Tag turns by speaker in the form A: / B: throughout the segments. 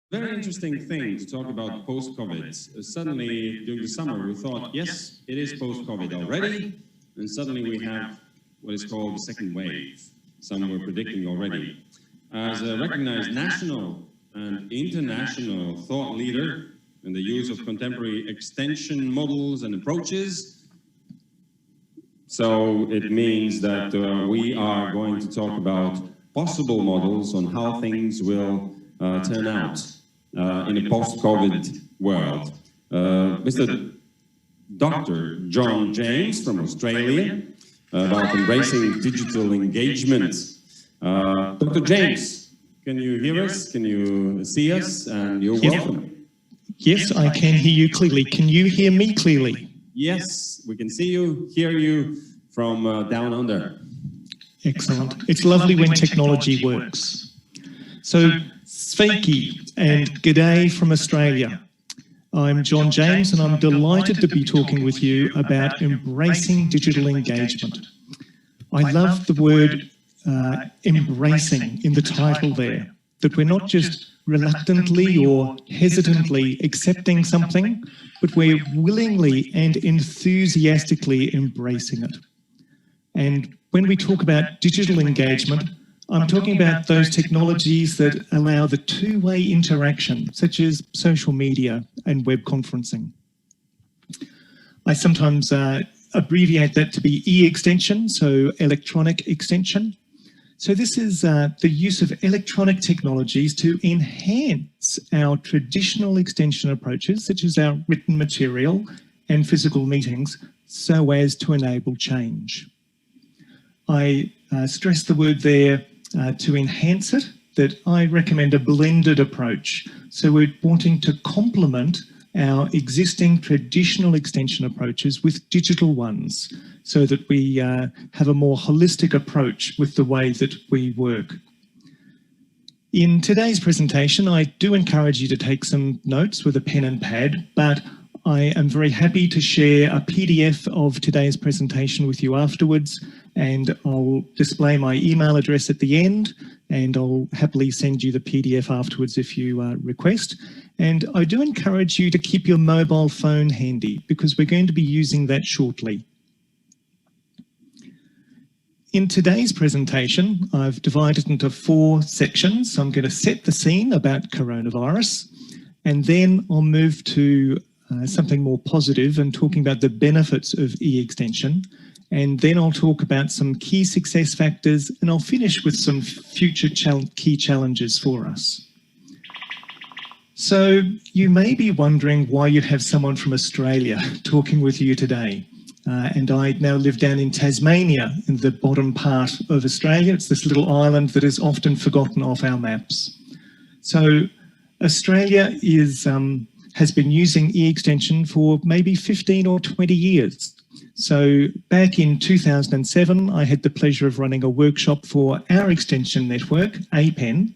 A: Very interesting thing to talk about post-COVID. Suddenly, during the summer, we thought, yes, it is post-COVID already, and suddenly we have what is called the second wave. Some were predicting already. As a recognized national and international thought leader in the use of contemporary extension models and approaches, so it means that we are going to talk about possible models on how things will turn out in a post-COVID world. Mr. Dr. John James from Australia about embracing digital engagement. Dr. James, can you hear us? Can you see us? And you're welcome.
B: Yes, I can hear you clearly. Can you hear me clearly?
A: Yes, we can see you, hear you from down under.
B: Excellent. It's lovely when technology works. So, Sveiki and G'day from Australia. I'm John James and I'm delighted to be talking with you about embracing digital engagement. I love the word embracing in the title there, that we're not just reluctantly or hesitantly accepting something, but we're willingly and enthusiastically embracing it. And when we talk about digital engagement, I'm talking about those technologies that allow the two-way interaction, such as social media and web conferencing. I sometimes abbreviate that to be Eextension, so electronic extension. So this is the use of electronic technologies to enhance our traditional extension approaches, such as our written material and physical meetings, so as to enable change. I stress the word there to enhance it, that I recommend a blended approach. So we're wanting to complement our existing traditional extension approaches with digital ones so that we have a more holistic approach with the way that we work. In today's presentation, I do encourage you to take some notes with a pen and pad, but I am very happy to share a PDF of today's presentation with you afterwards, and I'll display my email address at the end, and I'll happily send you the PDF afterwards if you request. And I do encourage you to keep your mobile phone handy because we're going to be using that shortly. In today's presentation, I've divided into 4 sections. So I'm going to set the scene about coronavirus, and then I'll move to something more positive and talking about the benefits of e-extension. And then I'll talk about some key success factors, and I'll finish with some future key challenges for us. So you may be wondering why you'd have someone from Australia talking with you today. And I now live down in Tasmania, in the bottom part of Australia. It's this little island that is often forgotten off our maps. So Australia has been using e-extension for maybe 15 or 20 years. So back in 2007, I had the pleasure of running a workshop for our extension network, APEN,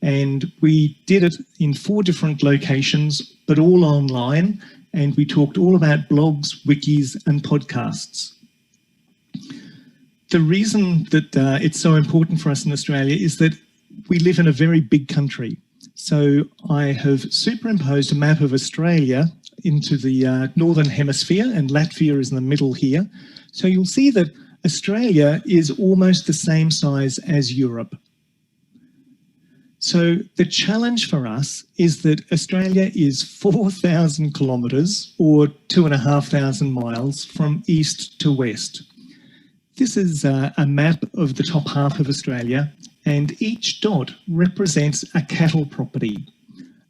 B: and we did it in 4 different locations, but all online, and we talked all about blogs, wikis, and podcasts. The reason that it's so important for us in Australia is that we live in a very big country. So I have superimposed a map of Australia into the Northern Hemisphere, and Latvia is in the middle here. So you'll see that Australia is almost the same size as Europe. So the challenge for us is that Australia is 4,000 kilometres or 2,500 miles from east to west. This is a map of the top half of Australia, and each dot represents a cattle property.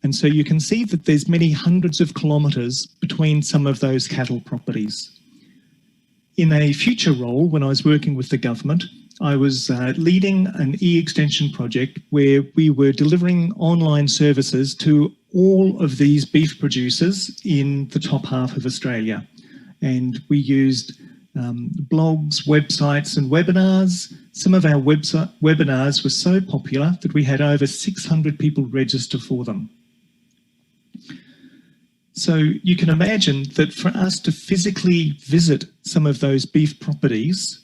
B: And so you can see that there's many hundreds of kilometres between some of those cattle properties. In a future role, when I was working with the government, I was leading an e-extension project where we were delivering online services to all of these beef producers in the top half of Australia. And we used blogs, websites and webinars. Some of our webinars were so popular that we had over 600 people register for them. So you can imagine that for us to physically visit some of those beef properties,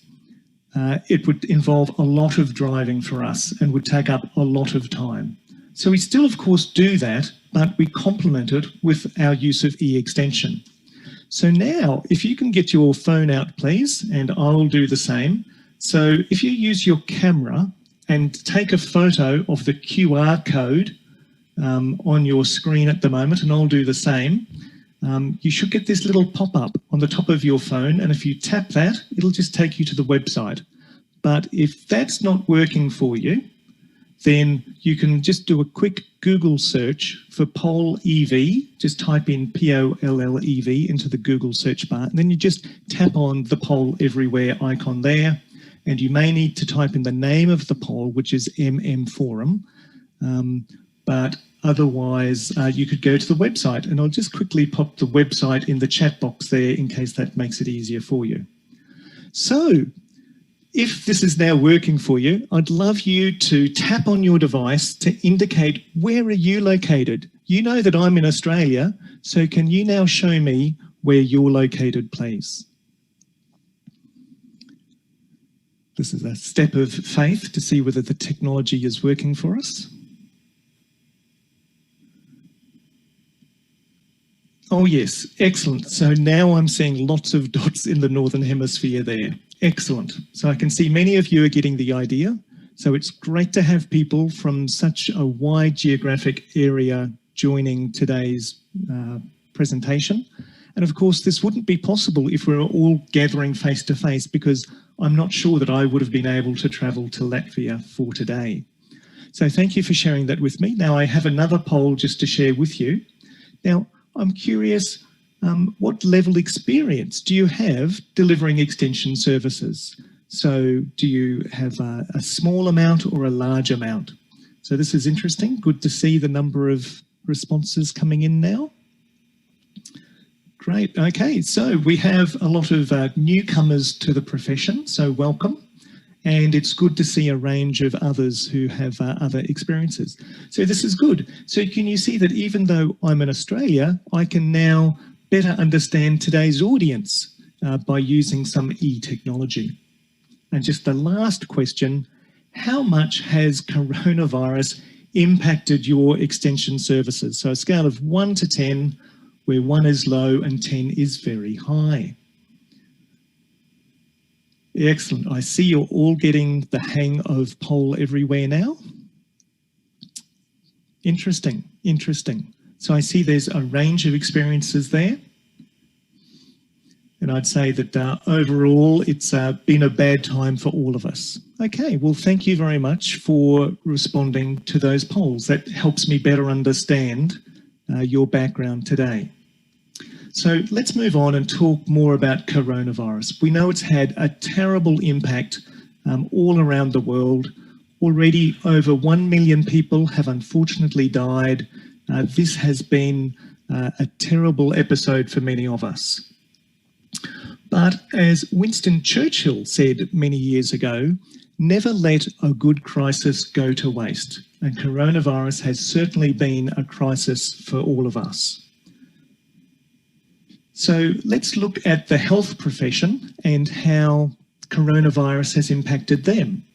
B: it would involve a lot of driving for us and would take up a lot of time. So we still, of course, do that, but we complement it with our use of Eextension. So now, if you can get your phone out, please, and I'll do the same. So if you use your camera and take a photo of the QR code on your screen at the moment, and I'll do the same, you should get this little pop-up on the top of your phone, and if you tap that, it'll just take you to the website. But if that's not working for you, then you can just do a quick Google search for Poll EV. Just type in POLLEV into the Google search bar, and then you just tap on the Poll Everywhere icon there, and you may need to type in the name of the poll, which is MM Forum, but otherwise you could go to the website, and I'll just quickly pop the website in the chat box there in case that makes it easier for you. So, if this is now working for you, I'd love you to tap on your device to indicate where are you located. You know that I'm in Australia, so can you now show me where you're located, please? This is a step of faith to see whether the technology is working for us. Oh yes, excellent. So now I'm seeing lots of dots in the Northern Hemisphere there. Excellent. So I can see many of you are getting the idea. So it's great to have people from such a wide geographic area joining today's presentation. And of course, this wouldn't be possible if we were all gathering face to face, because I'm not sure that I would have been able to travel to Latvia for today. So thank you for sharing that with me. Now I have another poll just to share with you. Now, I'm curious, what level experience do you have delivering extension services? So do you have a small amount or a large amount? So this is interesting. Good to see the number of responses coming in now. Great. Okay, so we have a lot of newcomers to the profession, so welcome. And it's good to see a range of others who have other experiences. So this is good. So can you see that even though I'm in Australia, I can now better understand today's audience by using some e-technology? And just the last question, how much has coronavirus impacted your extension services? So a scale of 1 to 10, where 1 is low and 10 is very high. Excellent. I see you're all getting the hang of Poll Everywhere now. Interesting, interesting. So I see there's a range of experiences there. And I'd say that overall, it's been a bad time for all of us. Okay, well, thank you very much for responding to those polls. That helps me better understand your background today. So let's move on and talk more about coronavirus. We know it's had a terrible impact all around the world. Already over 1 million people have unfortunately died. This has been a terrible episode for many of us. But as Winston Churchill said many years ago, never let a good crisis go to waste. And coronavirus has certainly been a crisis for all of us. So let's look at the health profession and how coronavirus has impacted them.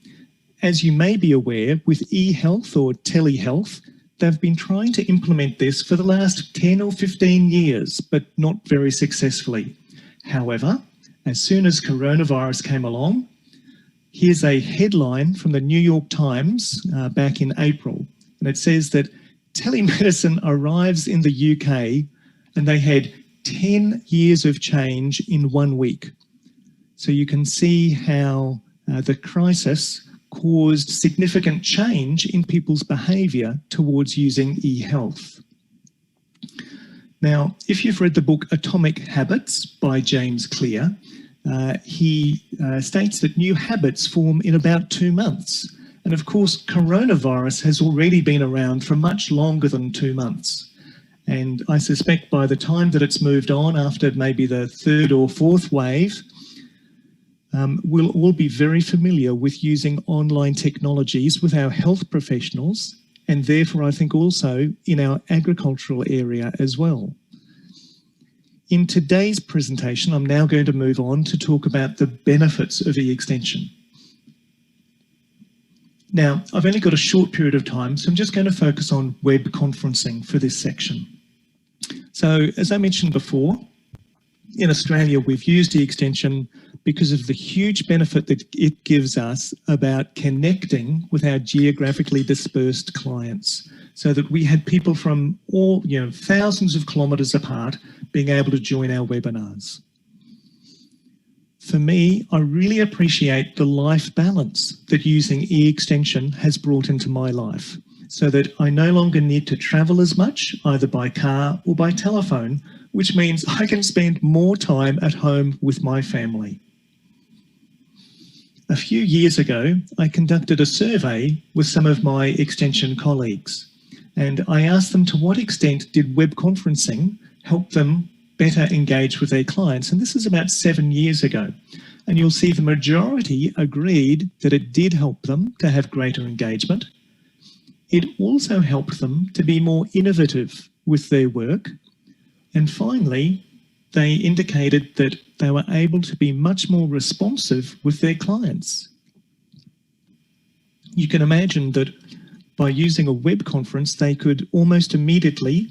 B: As you may be aware, with e-health or telehealth, they've been trying to implement this for the last 10 or 15 years, but not very successfully. However, as soon as coronavirus came along, here's a headline from the New York Times back in April, and it says that telemedicine arrives in the UK and they had 10 years of change in 1 week. So you can see how the crisis caused significant change in people's behaviour towards using e-health. Now, if you've read the book Atomic Habits by James Clear, he states that new habits form in about 2 months. And of course, coronavirus has already been around for much longer than 2 months. And I suspect by the time that it's moved on, after maybe the 3rd or 4th wave, we'll all be very familiar with using online technologies with our health professionals, and therefore I think also in our agricultural area as well. In today's presentation, I'm now going to move on to talk about the benefits of Eextension. Now, I've only got a short period of time, so I'm just going to focus on web conferencing for this section. So, as I mentioned before, in Australia, we've used Eextension because of the huge benefit that it gives us about connecting with our geographically dispersed clients, so that we had people from all, thousands of kilometres apart being able to join our webinars. For me, I really appreciate the life balance that using Eextension has brought into my life, so that I no longer need to travel as much, either by car or by telephone, which means I can spend more time at home with my family. A few years ago, I conducted a survey with some of my Eextension colleagues, and I asked them to what extent did web conferencing help them better engage with their clients. And this is about 7 years ago. And you'll see the majority agreed that it did help them to have greater engagement. It also helped them to be more innovative with their work. And finally, they indicated that they were able to be much more responsive with their clients. You can imagine that by using a web conference, they could almost immediately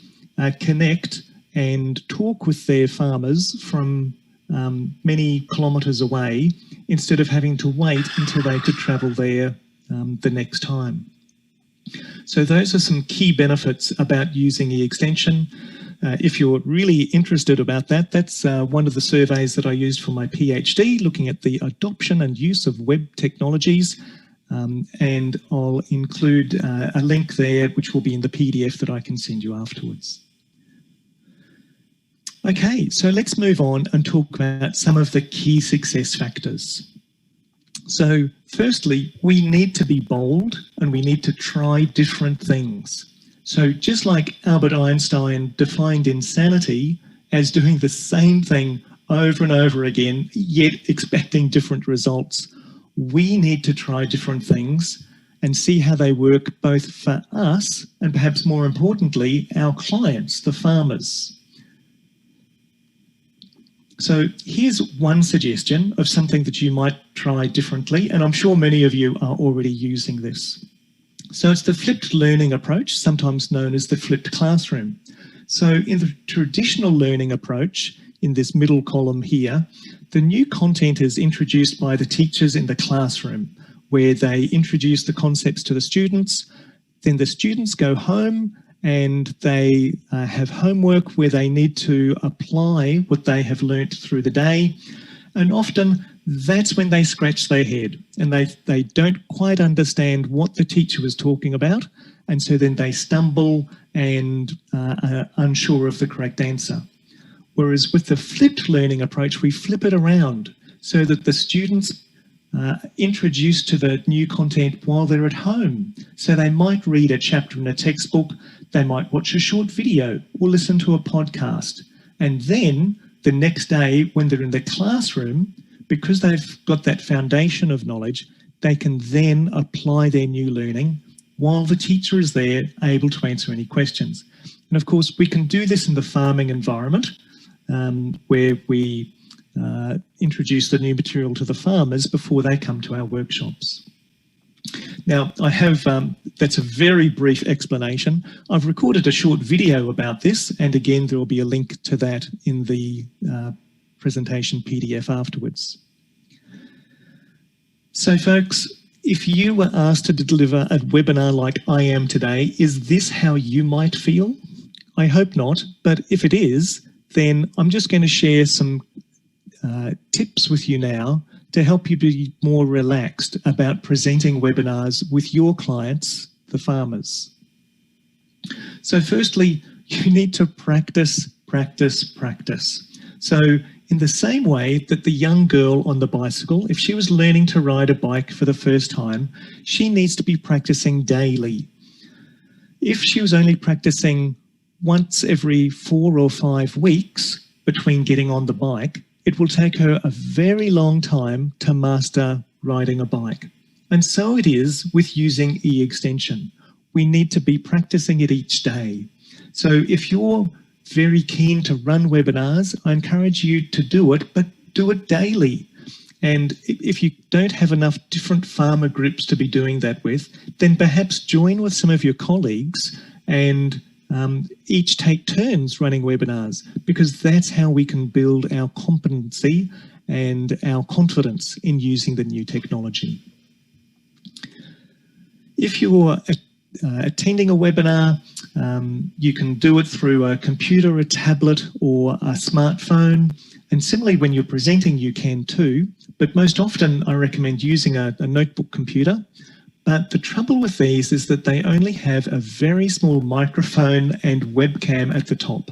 B: connect and talk with their farmers from many kilometres away, instead of having to wait until they could travel there the next time. So those are some key benefits about using Eextension. If you're really interested about that, that's one of the surveys that I used for my PhD, looking at the adoption and use of web technologies. And I'll include a link there, which will be in the PDF that I can send you afterwards. Okay, so let's move on and talk about some of the key success factors. So firstly, we need to be bold and we need to try different things. So just like Albert Einstein defined insanity as doing the same thing over and over again, yet expecting different results, we need to try different things and see how they work both for us and perhaps more importantly, our clients, the farmers. So here's one suggestion of something that you might try differently, and I'm sure many of you are already using this. So it's the flipped learning approach, sometimes known as the flipped classroom. So in the traditional learning approach, in this middle column here, the new content is introduced by the teachers in the classroom, where they introduce the concepts to the students. Then the students go home and they have homework where they need to apply what they have learnt through the day. And often that's when they scratch their head and they don't quite understand what the teacher was talking about. And so then they stumble and are unsure of the correct answer. Whereas with the flipped learning approach, we flip it around so that the students introduced to the new content while they're at home. So they might read a chapter in a textbook, they might watch a short video or listen to a podcast. And then the next day when they're in the classroom, because they've got that foundation of knowledge, they can then apply their new learning while the teacher is there able to answer any questions. And of course, we can do this in the farming environment where we introduce the new material to the farmers before they come to our workshops. Now, I have, that's a very brief explanation. I've recorded a short video about this, and again, there will be a link to that in the presentation PDF afterwards. So folks, if you were asked to deliver a webinar like I am today, is this how you might feel? I hope not, but if it is, then I'm just going to share some tips with you now to help you be more relaxed about presenting webinars with your clients, the farmers. So firstly, you need to practice, practice, practice. So in the same way that the young girl on the bicycle, if she was learning to ride a bike for the first time, she needs to be practicing daily. If she was only practicing once every 4 or 5 weeks between getting on the bike, it will take her a very long time to master riding a bike. And so it is with using Eextension. We need to be practicing it each day. So if you're very keen to run webinars, I encourage you to do it, but do it daily. And if you don't have enough different farmer groups to be doing that with, then perhaps join with some of your colleagues and each take turns running webinars, because that's how we can build our competency and our confidence in using the new technology. If you're attending a webinar, you can do it through a computer, a tablet, or a smartphone. And similarly, when you're presenting, you can too. But most often, I recommend using a notebook computer. But the trouble with these is that they only have a very small microphone and webcam at the top.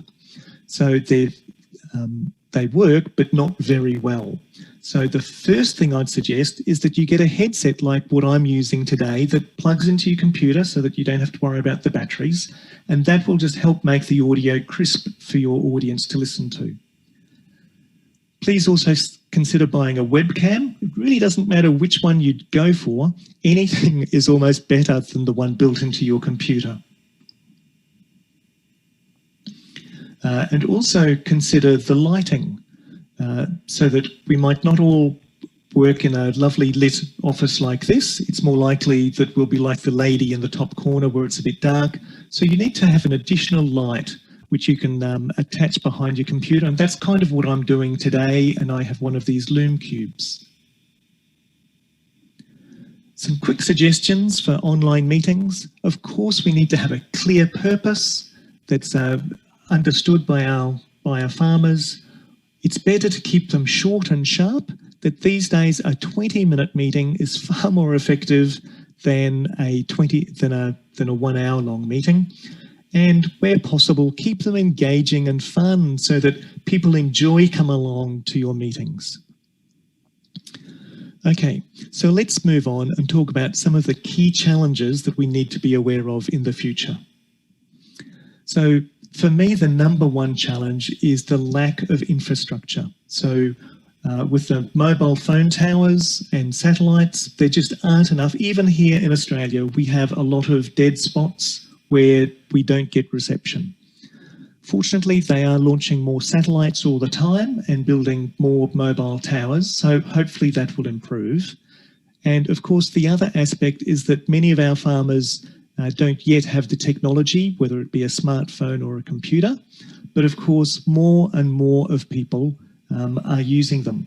B: So they work, but not very well. So the first thing I'd suggest is that you get a headset like what I'm using today that plugs into your computer so that you don't have to worry about the batteries. And that will just help make the audio crisp for your audience to listen to. Please also consider buying a webcam. It really doesn't matter which one you'd go for. Anything is almost better than the one built into your computer. And also consider the lighting, so that we might not all work in a lovely lit office like this. It's more likely that we'll be like the lady in the top corner where it's a bit dark. So you need to have an additional light which you can attach behind your computer. And that's kind of what I'm doing today. And I have one of these Loom cubes. Some quick suggestions for online meetings. Of course, we need to have a clear purpose that's understood by our farmers. It's better to keep them short and sharp. That these days a 20-minute meeting is far more effective than a 1 hour long meeting. And where possible, keep them engaging and fun so that people enjoy coming along to your meetings. Okay, so let's move on and talk about some of the key challenges that we need to be aware of in the future. So for me, the #1 challenge is the lack of infrastructure. So with the mobile phone towers and satellites, there just aren't enough. Even here in Australia, we have a lot of dead spots where we don't get reception. Fortunately, they are launching more satellites all the time and building more mobile towers, so hopefully that will improve. And of course, the other aspect is that many of our farmers don't yet have the technology, whether it be a smartphone or a computer, but of course, more and more of people are using them.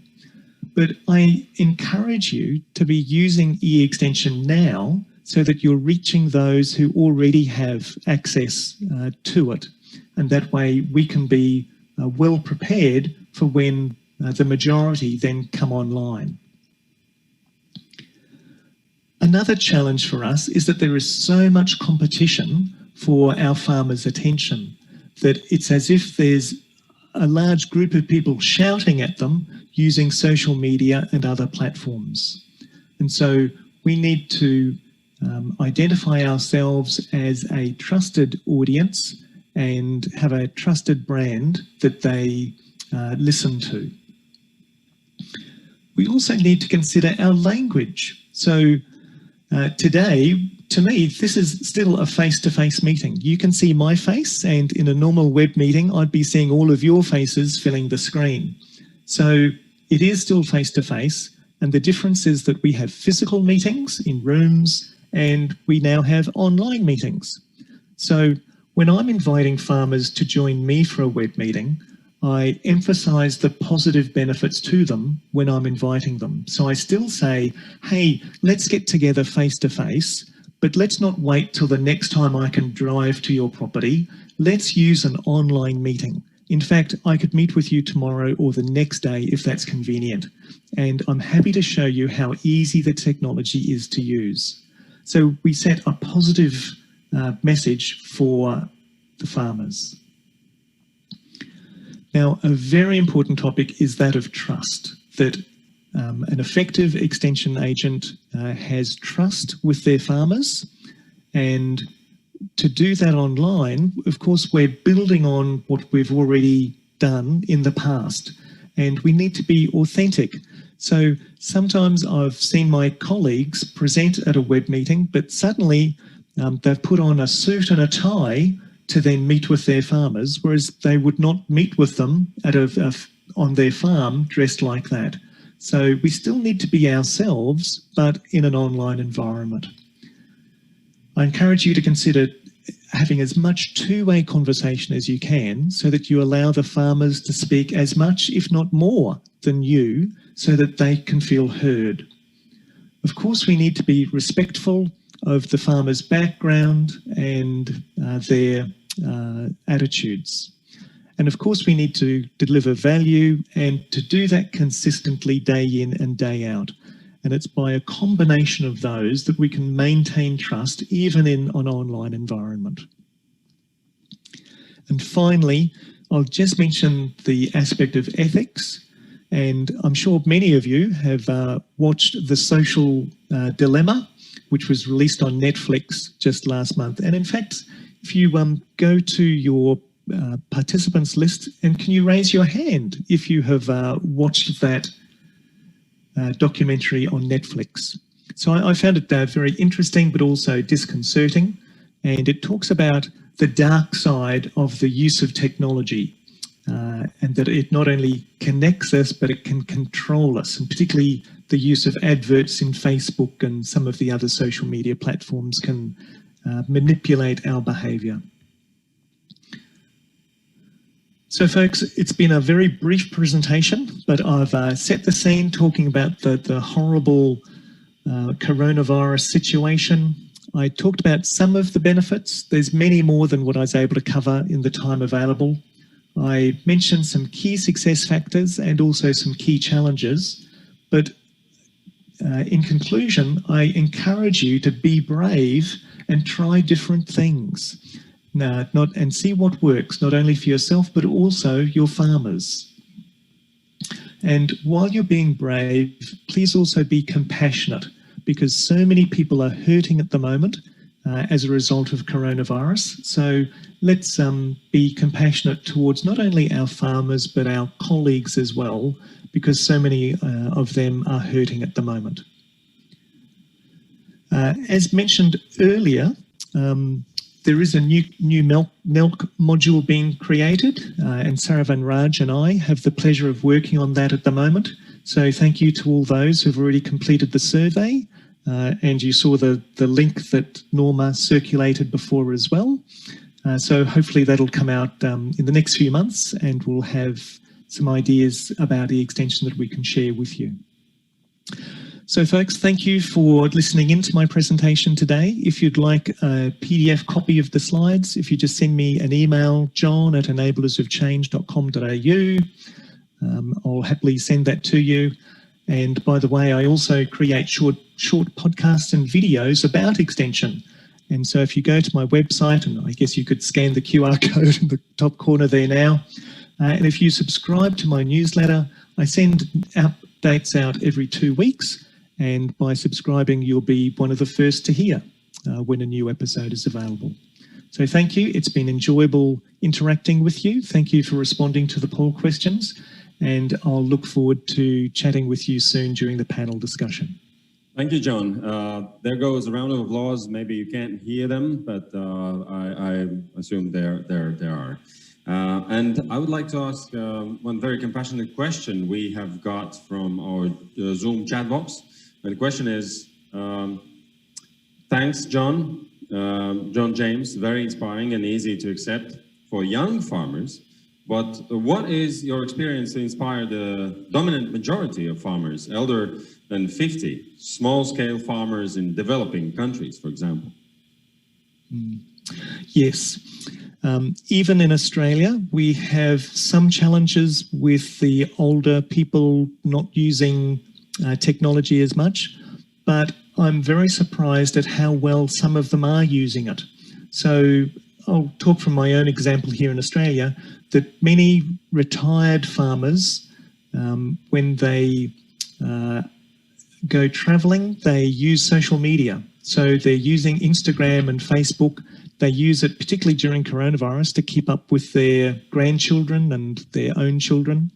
B: But I encourage you to be using Eextension now so that you're reaching those who already have access to it. And that way we can be well prepared for when the majority then come online. Another challenge for us is that there is so much competition for our farmers' attention that it's as if there's a large group of people shouting at them using social media and other platforms. And so we need to identify ourselves as a trusted audience and have a trusted brand that they listen to. We also need to consider our language. So today, to me, this is still a face-to-face meeting. You can see my face, and in a normal web meeting, I'd be seeing all of your faces filling the screen. So it is still face-to-face, and the difference is that we have physical meetings in rooms, and we now have online meetings. So when I'm inviting farmers to join me for a web meeting, I emphasize the positive benefits to them when I'm inviting them. So I still say, hey, let's get together face to face, but let's not wait till the next time I can drive to your property. Let's use an online meeting. In fact, I could meet with you tomorrow or the next day if that's convenient. And I'm happy to show you how easy the technology is to use. So we set a positive message for the farmers. Now, a very important topic is that of trust, that an effective extension agent has trust with their farmers. And to do that online, of course, we're building on what we've already done in the past, and we need to be authentic. So sometimes I've seen my colleagues present at a web meeting, but suddenly they've put on a suit and a tie to then meet with their farmers, whereas they would not meet with them at on their farm dressed like that. So we still need to be ourselves, but in an online environment. I encourage you to consider having as much two-way conversation as you can so that you allow the farmers to speak as much, if not more, than you, so that they can feel heard. Of course, we need to be respectful of the farmer's background and their attitudes. And of course, we need to deliver value and to do that consistently day in and day out. And it's by a combination of those that we can maintain trust even in an online environment. And finally, I'll just mention the aspect of ethics. And I'm sure many of you have watched The Social Dilemma, which was released on Netflix just last month. And in fact, if you go to your participants list, and can you raise your hand if you have watched that documentary on Netflix? So I found it very interesting, but also disconcerting. And it talks about the dark side of the use of technology, and that it not only connects us, but it can control us, and particularly the use of adverts in Facebook and some of the other social media platforms can manipulate our behaviour. So folks, it's been a very brief presentation, but I've set the scene talking about the horrible coronavirus situation. I talked about some of the benefits. There's many more than what I was able to cover in the time available. I mentioned some key success factors and also some key challenges. But in conclusion, I encourage you to be brave and try different things. And see what works, not only for yourself, but also your farmers. And while you're being brave, please also be compassionate, because so many people are hurting at the moment as a result of coronavirus. So let's be compassionate towards not only our farmers, but our colleagues as well, because so many of them are hurting at the moment. As mentioned earlier, there is a new milk module being created, and Saravan Raj and I have the pleasure of working on that at the moment. So thank you to all those who've already completed the survey, and you saw the link that Norma circulated before as well. So hopefully that'll come out in the next few months, and we'll have some ideas about the extension that we can share with you. So folks, thank you for listening in to my presentation today. If you'd like a PDF copy of the slides, if you just send me an email, john@enablersofchange.com.au, I'll happily send that to you. And by the way, I also create short podcasts and videos about Eextension. And so if you go to my website, and I guess you could scan the QR code in the top corner there now, and if you subscribe to my newsletter, I send updates out every 2 weeks. And by subscribing, you'll be one of the first to hear when a new episode is available. So thank you. It's been enjoyable interacting with you. Thank you for responding to the poll questions. And I'll look forward to chatting with you soon during the panel discussion.
A: Thank you, John. There goes a round of applause. Maybe you can't hear them, but I assume there are. And I would like to ask one very compassionate question we have got from our Zoom chat box. And the question is, thanks, John. John James, very inspiring and easy to accept for young farmers. But what is your experience to inspire the dominant majority of farmers, elder than 50, small-scale farmers in developing countries, for example?
B: Yes. Even in Australia, we have some challenges with the older people not using technology as much, but I'm very surprised at how well some of them are using it. So I'll talk from my own example here in Australia, that many retired farmers, when they go travelling, they use social media. So they're using Instagram and Facebook. They use it particularly during coronavirus to keep up with their grandchildren and their own children.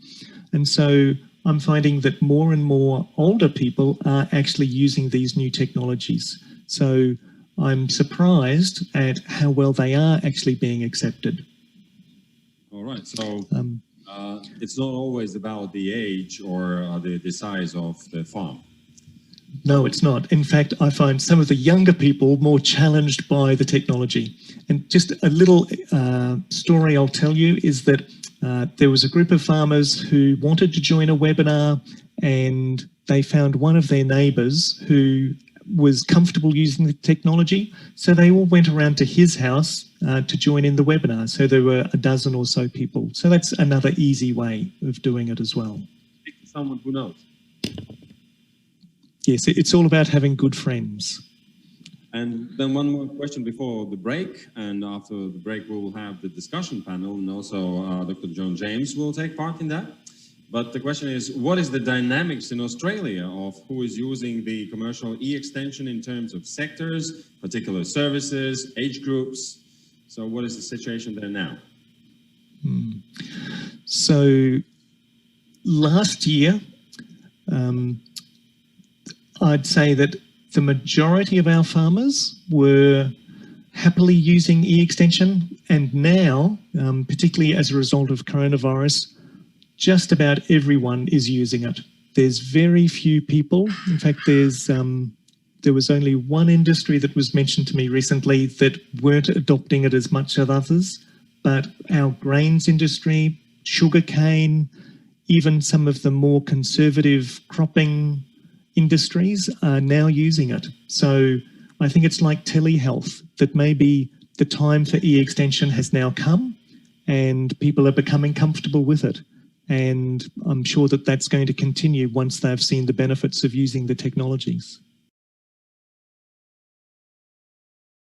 B: And so I'm finding that more and more older people are actually using these new technologies. So I'm surprised at how well they are actually being accepted.
A: All right. So it's not always about the age or the size of the farm.
B: No, it's not. In fact, I find some of the younger people more challenged by the technology. And just a little story I'll tell you is that there was a group of farmers who wanted to join a webinar, and they found one of their neighbours who was comfortable using the technology. So they all went around to his house to join in the webinar. So there were a dozen or so people. So that's another easy way of doing it as well.
A: Speak to someone who knows.
B: Yes, it's all about having good friends.
A: And then one more question before the break, and after the break we'll have the discussion panel, and also Dr. John James will take part in that. But the question is, what is the dynamics in Australia of who is using the commercial Eextension in terms of sectors, particular services, age groups? So what is the situation there now?
B: So last year, I'd say that the majority of our farmers were happily using Eextension, and now, particularly as a result of coronavirus, just about everyone is using it. There's very few people. In fact, there was only one industry that was mentioned to me recently that weren't adopting it as much as others, but our grains industry, sugarcane, even some of the more conservative cropping industries are now using it. So I think it's like telehealth, that maybe the time for Eextension has now come and people are becoming comfortable with it. And I'm sure that that's going to continue once they've seen the benefits of using the technologies.